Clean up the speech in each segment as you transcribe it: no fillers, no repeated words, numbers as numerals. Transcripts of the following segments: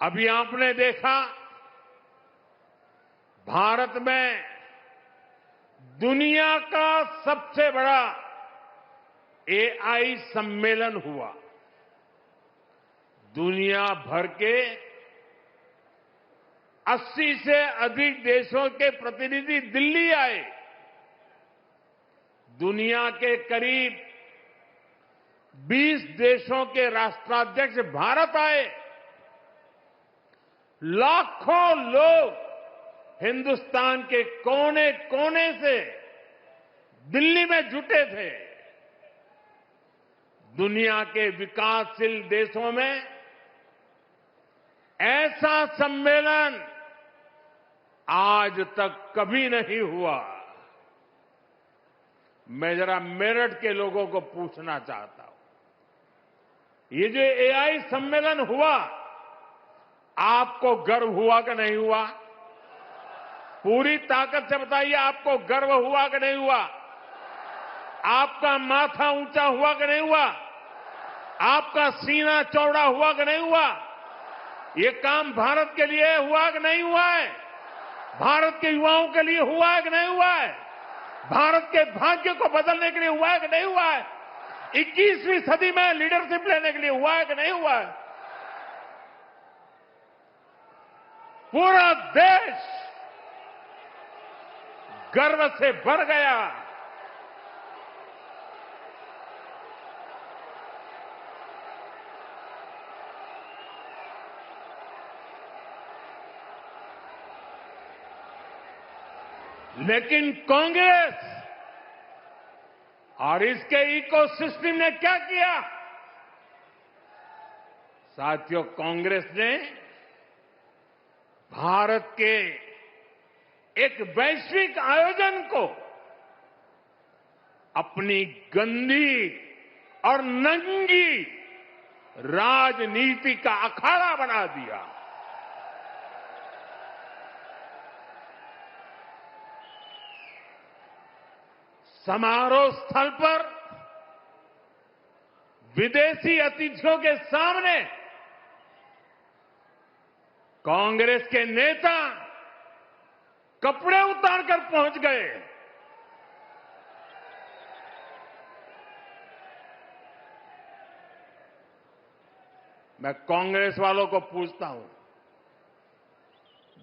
अभी आपने देखा भारत में दुनिया का सबसे बड़ा एआई सम्मेलन हुआ। दुनिया भर के 80 से अधिक देशों के प्रतिनिधि दिल्ली आए। दुनिया के करीब 20 देशों के राष्ट्राध्यक्ष भारत आए। लाखों लोग हिंदुस्तान के कोने कोने से दिल्ली में जुटे थे। दुनिया के विकासशील देशों में ऐसा सम्मेलन आज तक कभी नहीं हुआ। मैं जरा मेरठ के लोगों को पूछना चाहता हूं, ये जो एआई सम्मेलन हुआ, आपको गर्व हुआ कि नहीं हुआ? पूरी ताकत से बताइए, आपको गर्व हुआ कि नहीं हुआ? आपका माथा ऊंचा हुआ कि नहीं हुआ? आपका सीना चौड़ा हुआ कि नहीं हुआ? ये काम भारत के लिए हुआ कि नहीं हुआ है? भारत के युवाओं के लिए हुआ है कि नहीं हुआ है? भारत के भाग्य को बदलने के लिए हुआ है कि नहीं हुआ है? 21वीं सदी में लीडरशिप लेने के लिए हुआ है कि नहीं हुआ है? पूरा देश गर्व से भर गया। लेकिन कांग्रेस और इसके इकोसिस्टम ने क्या किया? साथियों, कांग्रेस ने भारत के एक वैश्विक आयोजन को अपनी गंदी और नंगी राजनीति का अखाड़ा बना दिया। समारोह स्थल पर विदेशी अतिथियों के सामने कांग्रेस के नेता कपड़े उतारकर पहुंच गए। मैं कांग्रेस वालों को पूछता हूं,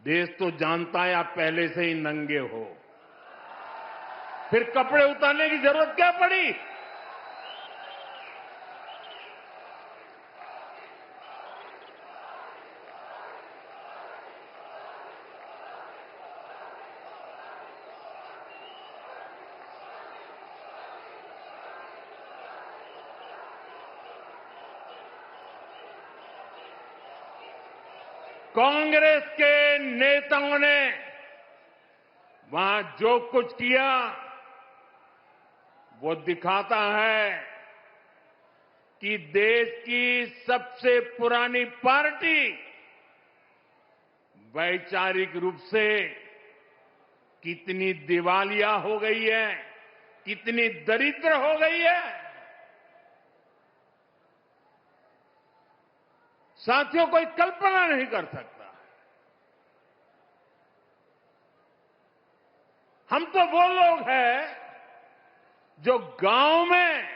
देश तो जानता है आप पहले से ही नंगे हो, फिर कपड़े उतारने की जरूरत क्या पड़ी? कांग्रेस के नेताओं ने वहां जो कुछ किया वो दिखाता है कि देश की सबसे पुरानी पार्टी वैचारिक रूप से कितनी दिवालिया हो गई है, कितनी दरिद्र हो गई है। साथियों, कोई कल्पना नहीं कर सकता। हम तो वो लोग हैं जो गांव में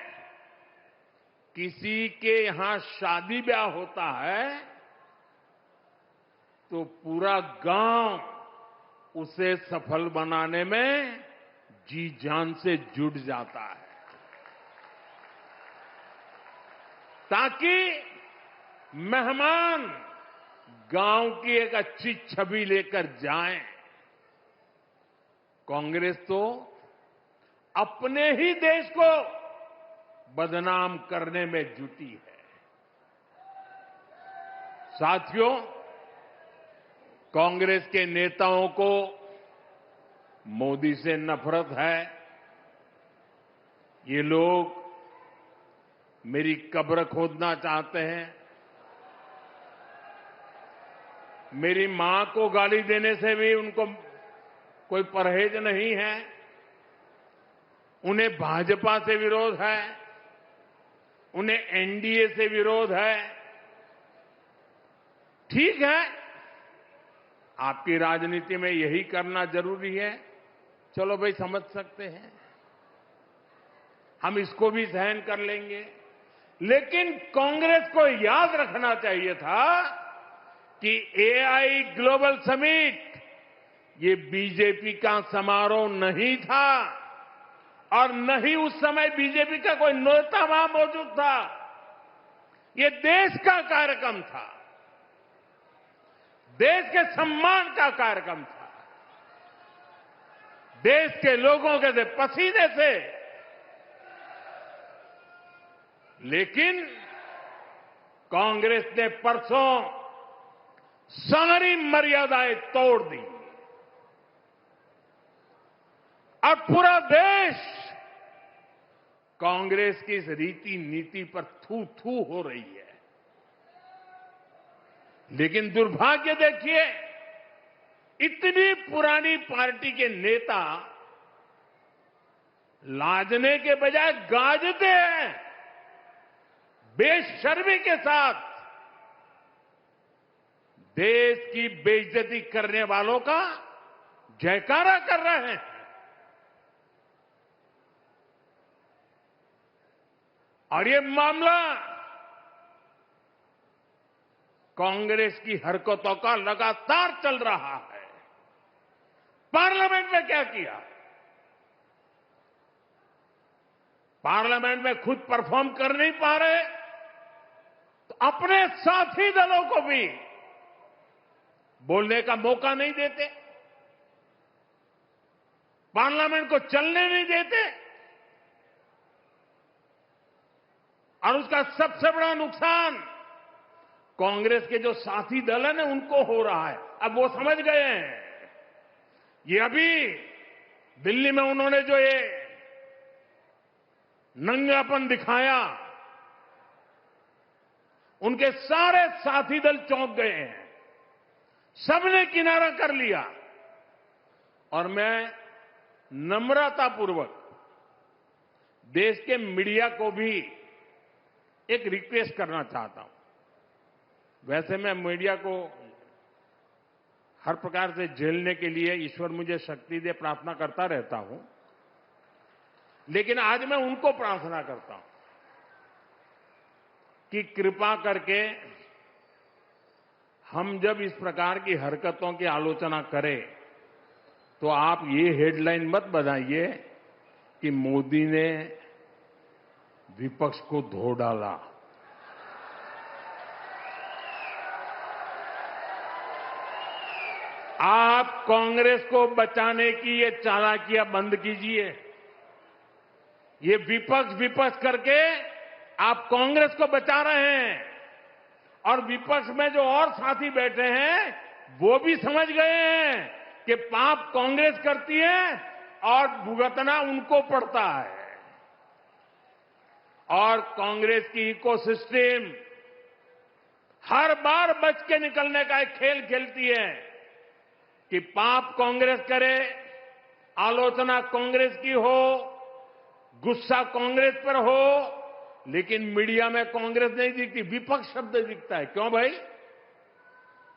किसी के यहां शादी ब्याह होता है तो पूरा गांव उसे सफल बनाने में जी जान से जुट जाता है, ताकि मेहमान गांव की एक अच्छी छवि लेकर जाएं। कांग्रेस तो अपने ही देश को बदनाम करने में जुटी है। साथियों, कांग्रेस के नेताओं को मोदी से नफरत है। ये लोग मेरी कब्र खोदना चाहते हैं। मेरी मां को गाली देने से भी उनको कोई परहेज नहीं है। उन्हें भाजपा से विरोध है, उन्हें एनडीए से विरोध है। ठीक है, आपकी राजनीति में यही करना जरूरी है, चलो भाई समझ सकते हैं, हम इसको भी सहन कर लेंगे। लेकिन कांग्रेस को याद रखना चाहिए था कि एआई ग्लोबल समिट ये बीजेपी का समारोह नहीं था और न ही उस समय बीजेपी का कोई नेता वहां मौजूद था। ये देश का कार्यक्रम था, देश के सम्मान का कार्यक्रम था, देश के लोगों के पसीने से। लेकिन कांग्रेस ने परसों सारी मर्यादाएं तोड़ दी और पूरा देश कांग्रेस की इस रीति नीति पर थू थू हो रही है। लेकिन दुर्भाग्य देखिए, इतनी पुरानी पार्टी के नेता लाजने के बजाय गाजते हैं, बेशर्मी के साथ देश की बेइज्जती करने वालों का जयकारा कर रहे हैं। और ये मामला कांग्रेस की हरकतों का लगातार चल रहा है। पार्लियामेंट में क्या किया? पार्लियामेंट में खुद परफॉर्म कर नहीं पा रहे तो अपने साथी दलों को भी बोलने का मौका नहीं देते, पार्लियामेंट को चलने नहीं देते। और उसका सबसे बड़ा नुकसान कांग्रेस के जो साथी दल है ना, उनको हो रहा है। अब वो समझ गए हैं। ये अभी दिल्ली में उन्होंने जो ये नंगापन दिखाया, उनके सारे साथी दल चौंक गए हैं, सबने किनारा कर लिया। और मैं नम्रतापूर्वक देश के मीडिया को भी एक रिक्वेस्ट करना चाहता हूं। वैसे मैं मीडिया को हर प्रकार से झेलने के लिए ईश्वर मुझे शक्ति दे प्रार्थना करता रहता हूं, लेकिन आज मैं उनको प्रार्थना करता हूं कि कृपा करके हम जब इस प्रकार की हरकतों की आलोचना करें तो आप ये हेडलाइन मत बनाइए कि मोदी ने विपक्ष को धो डाला। आप कांग्रेस को बचाने की ये चालाकियां बंद कीजिए। ये विपक्ष करके आप कांग्रेस को बचा रहे हैं और विपक्ष में जो और साथी बैठे हैं वो भी समझ गए हैं कि पाप कांग्रेस करती है और भुगतना उनको पड़ता है। और कांग्रेस की इकोसिस्टम हर बार बच के निकलने का एक खेल खेलती है कि पाप कांग्रेस करे, आलोचना कांग्रेस की हो, गुस्सा कांग्रेस पर हो, लेकिन मीडिया में कांग्रेस नहीं दिखती, विपक्ष शब्द दिखता है। क्यों भाई?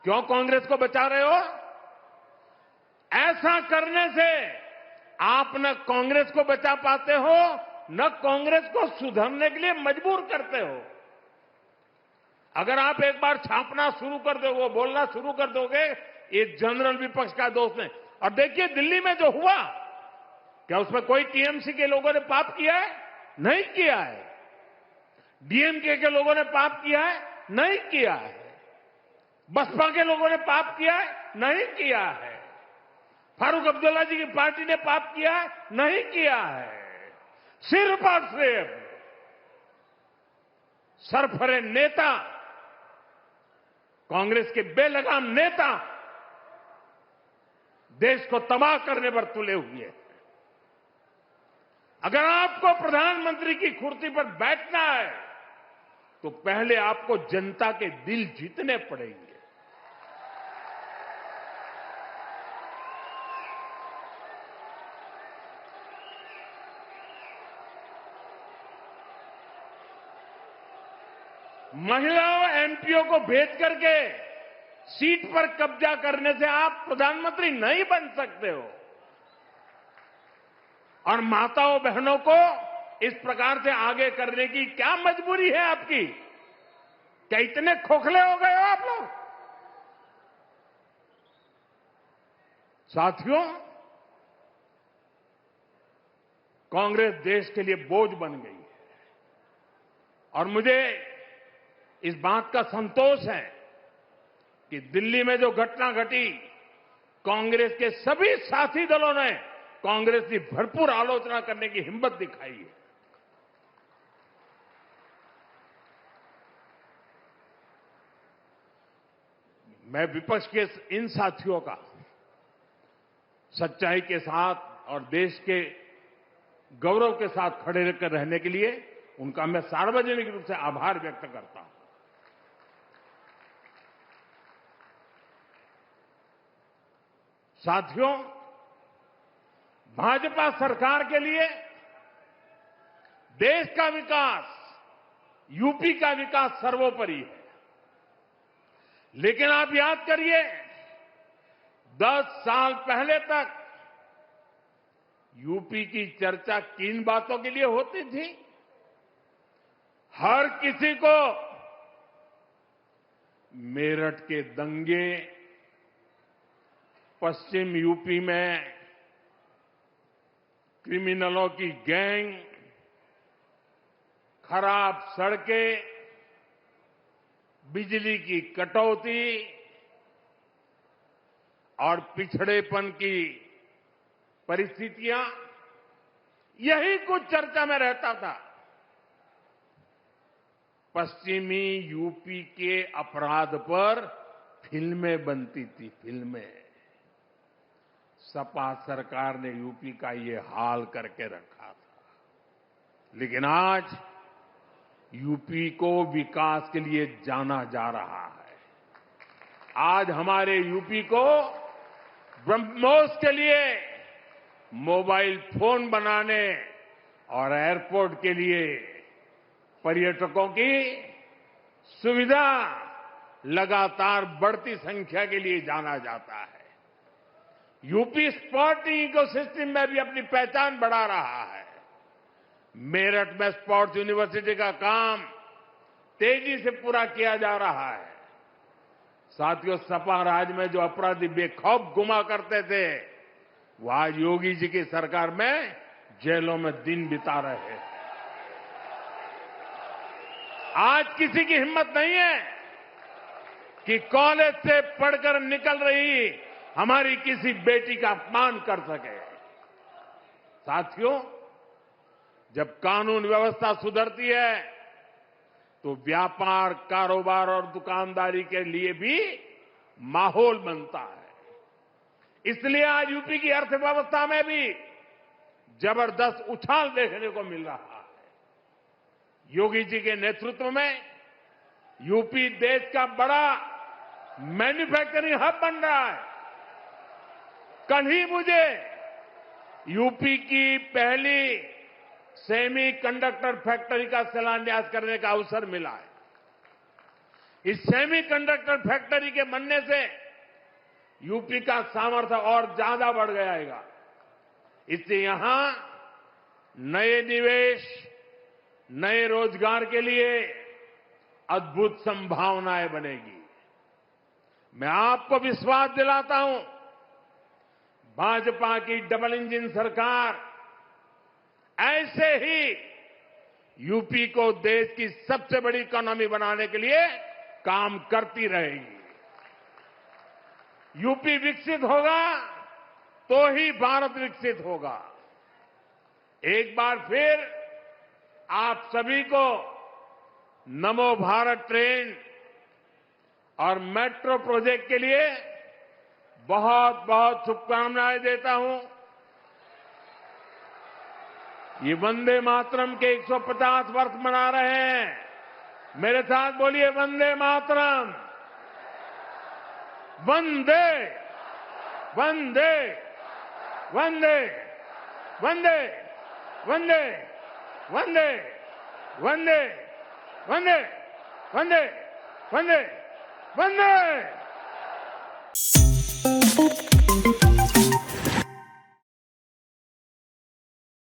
क्यों कांग्रेस को बचा रहे हो? ऐसा करने से आप न कांग्रेस को बचा पाते हो, न कांग्रेस को सुधरने के लिए मजबूर करते हो। अगर आप एक बार छापना शुरू कर दोगे, बोलना शुरू कर दोगे, ये जनरल विपक्ष का दोष है। और देखिए दिल्ली में जो हुआ, क्या उसमें कोई टीएमसी के लोगों ने पाप किया है? नहीं किया है। डीएमके के लोगों ने पाप किया है? नहीं किया है। बसपा के लोगों ने पाप किया है? नहीं किया है। फारूक अब्दुल्ला जी की पार्टी ने पाप किया है? नहीं किया है। सिर्फ और सिर्फ सरफरे नेता, कांग्रेस के बेलगाम नेता देश को तबाह करने पर तुले हुए हैं। अगर आपको प्रधानमंत्री की कुर्सी पर बैठना है तो पहले आपको जनता के दिल जीतने पड़ेंगे। महिलाओं एमपीओ को भेज करके सीट पर कब्जा करने से आप प्रधानमंत्री नहीं बन सकते हो। और माताओं बहनों को इस प्रकार से आगे करने की क्या मजबूरी है आपकी? क्या इतने खोखले हो गए हो आप लोग? साथियों, कांग्रेस देश के लिए बोझ बन गई है और मुझे इस बात का संतोष है कि दिल्ली में जो घटना घटी, कांग्रेस के सभी साथी दलों ने कांग्रेस की भरपूर आलोचना करने की हिम्मत दिखाई है। मैं विपक्ष के इन साथियों का सच्चाई के साथ और देश के गौरव के साथ खड़े रहकर रहने के लिए उनका मैं सार्वजनिक रूप से आभार व्यक्त करता हूं। साथियों, भाजपा सरकार के लिए देश का विकास, यूपी का विकास सर्वोपरि है। लेकिन आप याद करिए, 10 साल पहले तक यूपी की चर्चा किन बातों के लिए होती थी? हर किसी को मेरठ के दंगे, पश्चिम यूपी में क्रिमिनलों की गैंग, खराब सड़कें, बिजली की कटौती और पिछड़ेपन की परिस्थितियां, यही कुछ चर्चा में रहता था। पश्चिमी यूपी के अपराध पर फिल्में बनती थी, फिल्में। सपा सरकार ने यूपी का ये हाल करके रखा था। लेकिन आज यूपी को विकास के लिए जाना जा रहा है। आज हमारे यूपी को ब्रह्मोस के लिए मोबाइल फोन बनाने और एयरपोर्ट के लिए पर्यटकों की सुविधा लगातार बढ़ती संख्या के लिए जाना जाता है। यूपी स्पोर्टिंग इकोसिस्टम में भी अपनी पहचान बढ़ा रहा है। मेरठ में स्पोर्ट्स यूनिवर्सिटी का काम तेजी से पूरा किया जा रहा है। साथियों, सपा राज में जो अपराधी बेखौफ घुमा करते थे, वो आज योगी जी की सरकार में जेलों में दिन बिता रहे हैं। आज किसी की हिम्मत नहीं है कि कॉलेज से पढ़कर निकल रही हमारी किसी बेटी का अपमान कर सके। साथियों, जब कानून व्यवस्था सुधरती है तो व्यापार, कारोबार और दुकानदारी के लिए भी माहौल बनता है। इसलिए आज यूपी की अर्थव्यवस्था में भी जबरदस्त उछाल देखने को मिल रहा है। योगी जी के नेतृत्व में यूपी देश का बड़ा मैन्युफैक्चरिंग हब बन रहा है। कल ही मुझे यूपी की पहली सेमी कंडक्टर फैक्ट्री का शिलान्यास करने का अवसर मिला है। इस सेमी कंडक्टर फैक्ट्री के बनने से यूपी का सामर्थ्य और ज्यादा बढ़ जाएगा। इससे यहां नए निवेश, नए रोजगार के लिए अद्भुत संभावनाएं बनेगी। मैं आपको विश्वास दिलाता हूं, भाजपा की डबल इंजन सरकार ऐसे ही यूपी को देश की सबसे बड़ी इकोनॉमी बनाने के लिए काम करती रहेगी। यूपी विकसित होगा तो ही भारत विकसित होगा। एक बार फिर आप सभी को नमो भारत ट्रेन और मेट्रो प्रोजेक्ट के लिए बहुत बहुत शुभकामनाएं देता हूं। ये वंदे मातरम के 150 वर्ष मना रहे हैं। मेरे साथ बोलिए, वंदे मातरम, वंदे वंदे वंदे वंदे वंदे वंदे वंदे वंदे वंदे वंदे वंदे